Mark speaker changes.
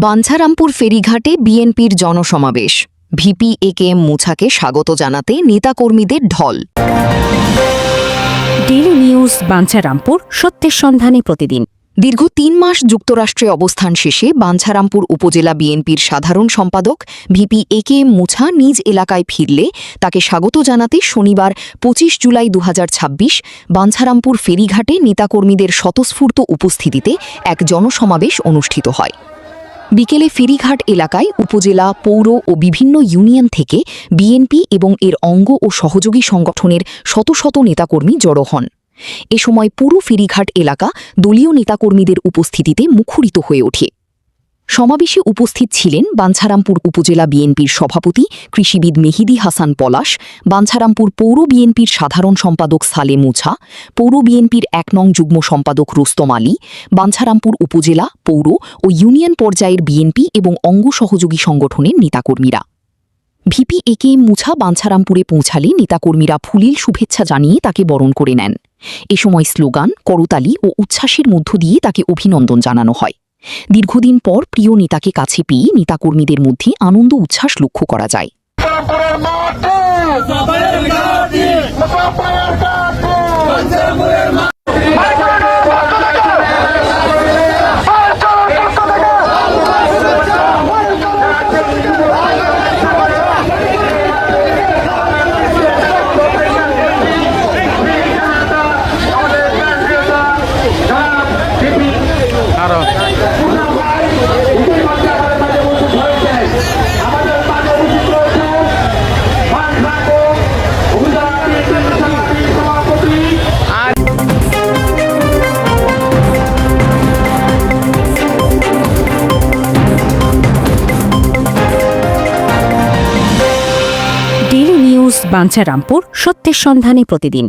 Speaker 1: বাঞ্ছারামপুর ফেরিঘাটে বিএনপির জনসমাবেশ। VP AKM মুছাকে স্বাগত জানাতে নেতাকর্মীদের ঢল।
Speaker 2: ডেইলি নিউজ বাঞ্ছারামপুর, সত্যের সন্ধানে প্রতিদিন।
Speaker 1: দীর্ঘ ৩ মাস যুক্তরাষ্ট্রে অবস্থান শেষে বাঞ্ছারামপুর উপজেলা বিএনপির সাধারণ সম্পাদক ভিপি একেএম মুছা নিজ এলাকায় ফিরলে তাকে স্বাগত জানাতে শনিবার ২৫ জুলাই ২০২৬ বাঞ্ছারামপুর ফেরিঘাটে নেতাকর্মীদের স্বতঃস্ফূর্ত উপস্থিতিতে এক জনসমাবেশ অনুষ্ঠিত হয়। বিকেলে ফেরিঘাট এলাকায় উপজেলা, পৌর ও বিভিন্ন ইউনিয়ন থেকে বিএনপি এবং এর অঙ্গ ও সহযোগী সংগঠনের শত শত নেতাকর্মী জড়ো হন। এ সময় পুরো ফেরিঘাট এলাকা দলীয় নেতাকর্মীদের উপস্থিতিতে মুখরিত হয়ে ওঠে। সমাবেশে উপস্থিত ছিলেন বাঞ্ছারামপুর উপজেলা বিএনপির সভাপতি কৃষিবিদ মেহেদী হাসান পলাশ, বাঞ্ছারামপুর পৌর বিএনপির সাধারণ সম্পাদক সালে মুছা, পৌর বিএনপির ১ নং যুগ্ম সম্পাদক রুস্তম আলী, বাঞ্ছারামপুর উপজেলা, পৌর ও ইউনিয়ন পর্যায়ের বিএনপি এবং অঙ্গ সহযোগী সংগঠনের নেতাকর্মীরা। ভিপি একেএম মুছা বাঞ্ছারামপুরে পৌঁছালে নেতাকর্মীরা ফুলেল শুভেচ্ছা জানিয়ে তাকে বরণ করে নেন। এ সময় স্লোগান, করতালি ও উচ্ছ্বাসের মধ্য দিয়ে তাকে অভিনন্দন জানানো হয়। দীর্ঘদিন পর প্রিয় নেতাকে কাছে পেয়ে নেতাকর্মীদের মধ্যে আনন্দ উচ্ছ্বাস লক্ষ্য করা যায়।
Speaker 2: ডেইলি নিউজ বাঞ্ছারামপুর, সত্যের সন্ধানে প্রতিদিন।